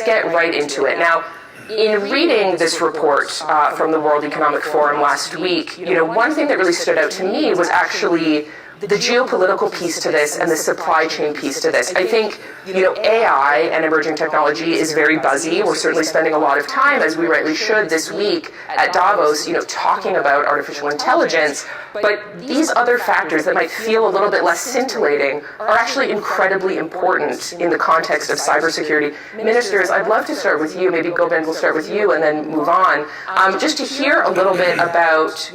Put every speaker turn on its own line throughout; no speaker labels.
get right into it. Now, in reading this report from the World Economic Forum last week, one thing that really stood out to me was actually the geopolitical piece to this and the supply chain piece to this. I think, AI and emerging technology is very buzzy. We're certainly spending a lot of time, as we rightly should, this week at Davos, talking about artificial intelligence. But these other factors that might feel a little bit less scintillating are actually incredibly important in the context of cybersecurity. Ministers, I'd love to start with you. Maybe Gobind will start with you and then move on. Just to hear a little bit about,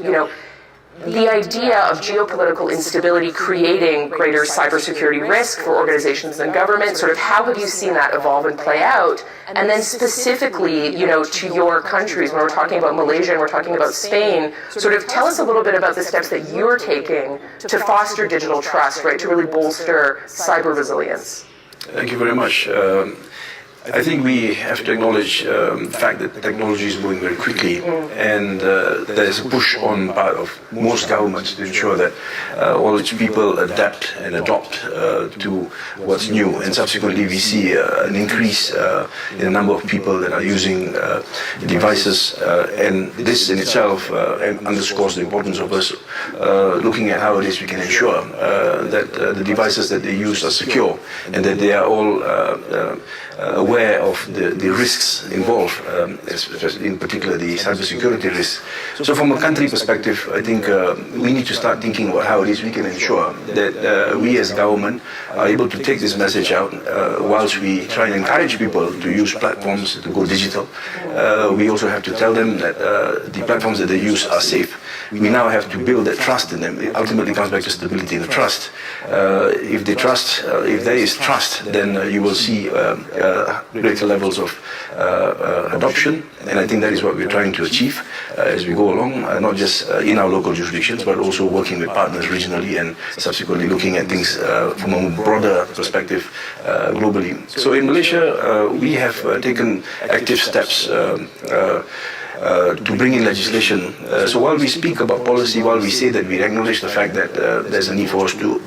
the idea of geopolitical instability creating greater cybersecurity risk for organizations and government, sort of how have you seen that evolve and play out? And then specifically, to your countries, when we're talking about Malaysia and we're talking about Spain, sort of tell us a little bit about the steps that you're taking to foster digital trust, right, to really bolster cyber resilience.
Thank you very much. I think we have to acknowledge the fact that technology is moving very quickly, and there's a push on part of most governments to ensure that all its people adapt and adopt to what's new. And subsequently, we see an increase in the number of people that are using devices, and this in itself underscores the importance of us looking at how it is we can ensure that the devices that they use are secure and that they are all aware of the risks involved, especially in particular the cybersecurity risks. So from a country perspective, I think we need to start thinking about how it is we can ensure that we as government are able to take this message out whilst we try and encourage people to use platforms to go digital. We also have to tell them that the platforms that they use are safe. We now have to build that trust in them. It ultimately comes back to stability and trust. If there is trust, then you will see greater levels of adoption, and I think that is what we're trying to achieve as we go along, not just in our local jurisdictions, but also working with partners regionally and subsequently looking at things from a broader perspective globally. So in Malaysia, we have taken active steps to bring in legislation. So while we speak about policy, while we say that we acknowledge the fact that there's a need for us to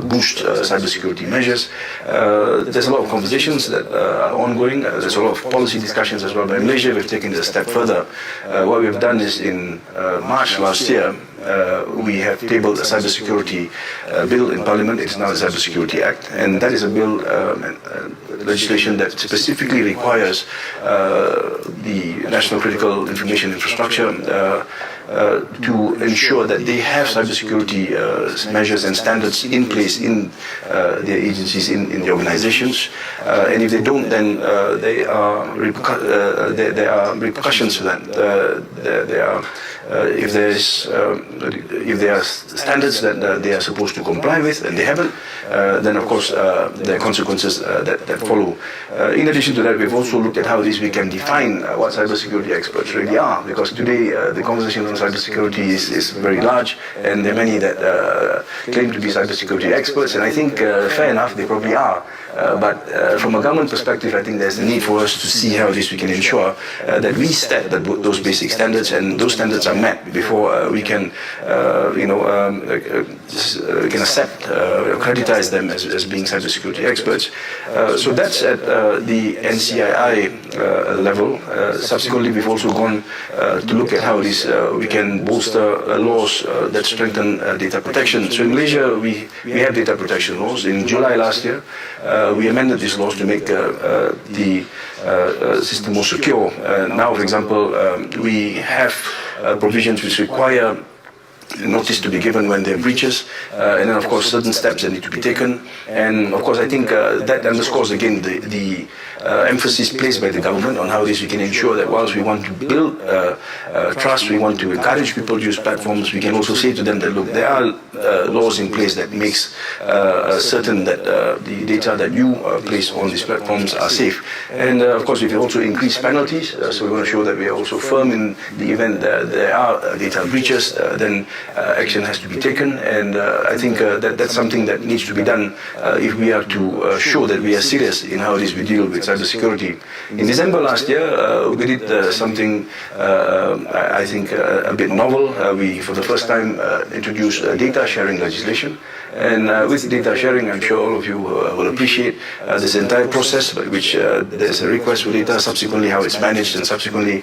boost cybersecurity measures, there's a lot of conversations that are ongoing. There's a lot of policy discussions as well. But in Malaysia, we've taken it a step further. What we've done is in March last year, we have tabled a cybersecurity bill in Parliament. It's now the Cybersecurity Act, and that is a bill, legislation that specifically requires the National Critical Information Infrastructure to ensure that they have cybersecurity measures and standards in place in their agencies, in the organizations. And if they don't, then there are repercussions to that. If there are standards that they are supposed to comply with and they haven't, then of course there are consequences that follow. In addition to that, we've also looked at how we can define what cybersecurity experts really are, because today the conversation on cybersecurity is very large, and there are many that claim to be cybersecurity experts, and I think fair enough, they probably are. But from a government perspective, I think there's a need for us to see how we can ensure that we set those basic standards, and those standards are met before we can, can accept, accreditize them as being cybersecurity experts. So that's at the NCII level. Subsequently, we've also gone to look at how we can bolster laws that strengthen data protection. So in Malaysia, we have data protection laws. In July last year, we amended these laws to make the system more secure. Now, for example, we have provisions which require notice to be given when there are breaches, and then of course certain steps that need to be taken. And of course I think that underscores again the emphasis placed by the government on how we can ensure that whilst we want to build trust, we want to encourage people to use platforms, we can also say to them that look, there are laws in place that makes certain that the data that you place on these platforms are safe. And of course we can also increase penalties, so we want to show that we are also firm in the event that there are data breaches, then action has to be taken, and I think that's something that needs to be done if we are to show that we are serious in how it is we deal with cybersecurity. In December last year, we did something I think a bit novel. We, for the first time, introduced data sharing legislation. And with data sharing, I'm sure all of you will appreciate this entire process by which there's a request for data, subsequently how it's managed, and subsequently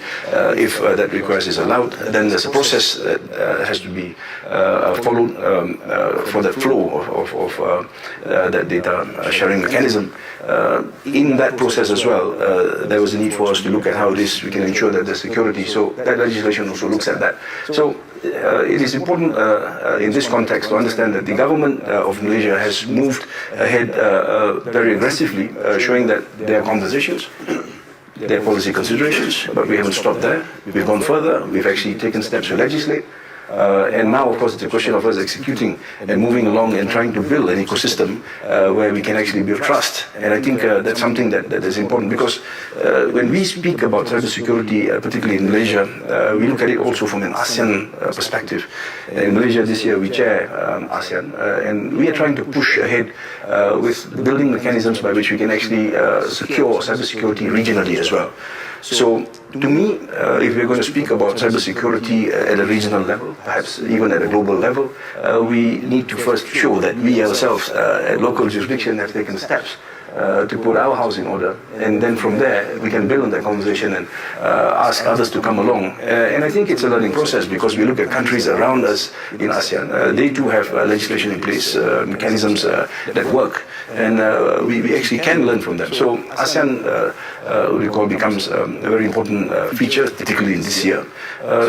if that request is allowed, then there's a process that has to be followed for that flow of that data sharing mechanism. In that process as well, there was a need for us to look at how this we can ensure that there's security. So that legislation also looks at that. So it is important in this context to understand that the government of Malaysia has moved ahead very aggressively, showing that there are conversations, there are policy considerations, but we haven't stopped there. We've gone further. We've actually taken steps to legislate. And now, of course, it's a question of us executing and moving along and trying to build an ecosystem where we can actually build trust. And I think that's something that is important, because when we speak about cybersecurity, particularly in Malaysia, we look at it also from an ASEAN perspective. In Malaysia this year, we chair ASEAN, and we are trying to push ahead with building mechanisms by which we can actually secure cybersecurity regionally as well. So, to me, if we're going to speak about cybersecurity at a regional level, perhaps even at a global level, we need to first show that we ourselves at local jurisdiction have taken steps to put our house in order, and then from there we can build on that conversation and ask others to come along. And I think it's a learning process, because we look at countries around us in ASEAN, they too have legislation in place, mechanisms that work, and we actually can learn from them. So ASEAN, recall, becomes a very important feature, particularly in this year.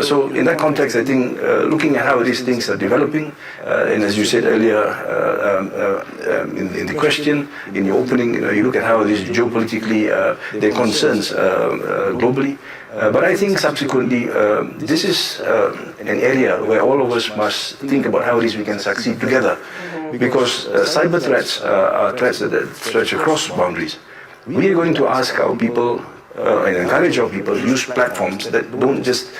So in that context, I think looking at how these things are developing, and as you said earlier in the question, in your opening, you look at how this geopolitically, there are concerns globally. But I think subsequently, this is an area where all of us must think about how it is we can succeed together. Because cyber threats are threats that stretch across boundaries. We are going to ask our people and encourage our people to use platforms that don't just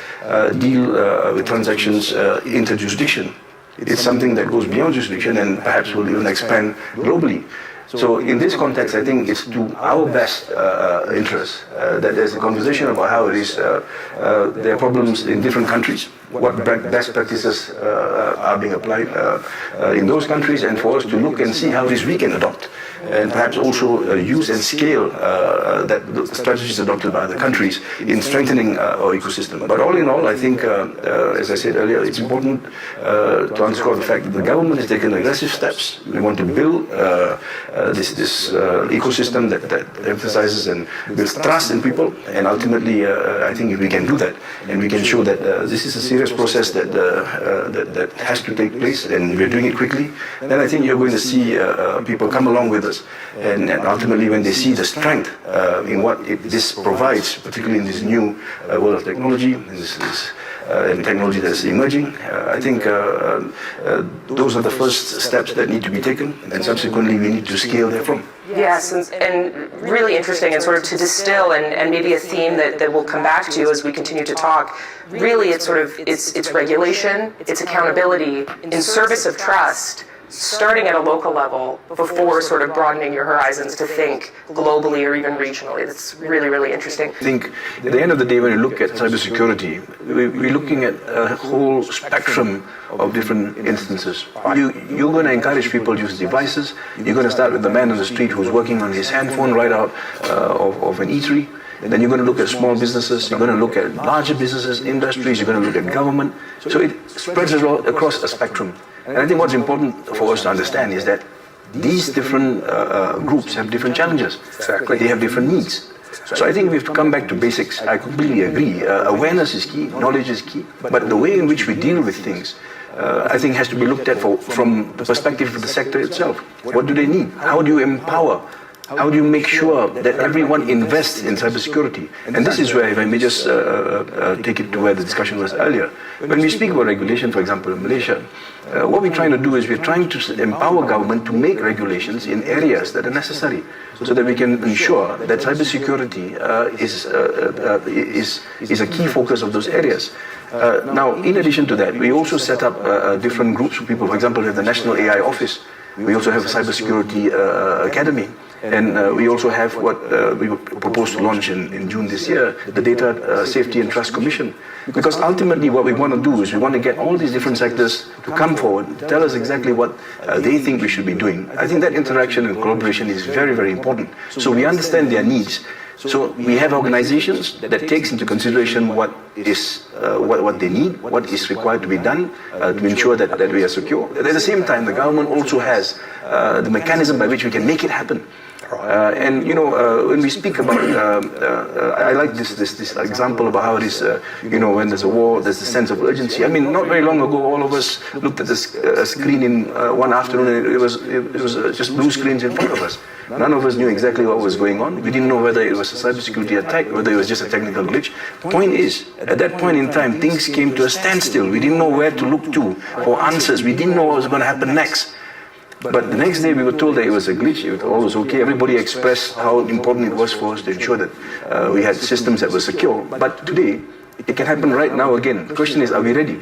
deal with transactions inter-jurisdiction. It's something that goes beyond jurisdiction and perhaps will even expand globally. So in this context, I think it's to our best interest that there's a conversation about how it is there are problems in different countries, what best practices are being applied in those countries, and for us to look and see how it is we can adopt, and perhaps also use and scale that strategies adopted by other countries in strengthening our ecosystem. But all in all, I think, as I said earlier, it's important to underscore the fact that the government has taken aggressive steps. We want to build this ecosystem that emphasizes and builds trust in people, and ultimately, I think if we can do that, and we can show that this is a serious process that has to take place, and we're doing it quickly, then I think you're going to see people come along with us, and ultimately, when they see the strength in what this provides, particularly in this new world of technology, and technology that's emerging, I think those are the first steps that need to be taken, and subsequently we need to scale therefrom.
Yes, and really interesting, and sort of to distill, and maybe a theme that we'll come back to as we continue to talk. Really, it's sort of it's regulation, it's accountability in service of trust, starting at a local level before sort of broadening your horizons to think globally or even regionally. That's really, really interesting.
I think at the end of the day, when you look at cybersecurity, we're looking at a whole spectrum of different instances. You're going to encourage people to use devices. You're going to start with the man on the street who's working on his handphone right out of an eatery. Then you're going to look at small businesses, you're going to look at larger businesses, industries, you're going to look at government. So it spreads across a spectrum. And I think what's important for us to understand is that these different groups have different challenges. Exactly. They have different needs. So I think we have to come back to basics. I completely agree. Awareness is key, knowledge is key, but the way in which we deal with things, I think has to be looked at from the perspective of the sector itself. What do they need? How do you empower? How do you make sure that everyone invests in cybersecurity? And this is where, if I may just take it to where the discussion was earlier. When we speak about regulation, for example, in Malaysia, what we're trying to do is we're trying to empower government to make regulations in areas that are necessary, so that we can ensure that cybersecurity is a key focus of those areas. Now, in addition to that, we also set up different groups of people. For example, we have the National AI Office. We also have a Cybersecurity Academy. And we also have what we propose to launch in June this year, the Data Safety and Trust Commission. Because ultimately what we want to do is we want to get all these different sectors to come forward, tell us exactly what they think we should be doing. I think that interaction and collaboration is very, very important. So we understand their needs. So we have organizations that takes into consideration what is what they need, what is required to be done to ensure that we are secure. At the same time, the government also has the mechanism by which we can make it happen. And you know, when we speak about, I like this example about how it is, you know, when there's a war, there's a sense of urgency. I mean, not very long ago, all of us looked at this screen in one afternoon, and it was just blue screens in front of us. None of us knew exactly what was going on. We didn't know whether it was a cybersecurity attack, whether it was just a technical glitch. Point is, at that point in time, things came to a standstill. We didn't know where to look to for answers. We didn't know what was going to happen next. But the next day we were told that it was a glitch, it was all was okay. Everybody expressed how important it was for us to ensure that we had systems that were secure. But today, it can happen right now again. The question is, are we ready?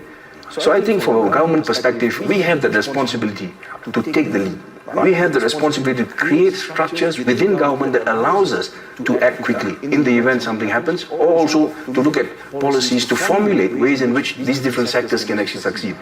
So I think from a government perspective, we have the responsibility to take the lead. We have the responsibility to create structures within government that allows us to act quickly in the event something happens, or also to look at policies to formulate ways in which these different sectors can actually succeed.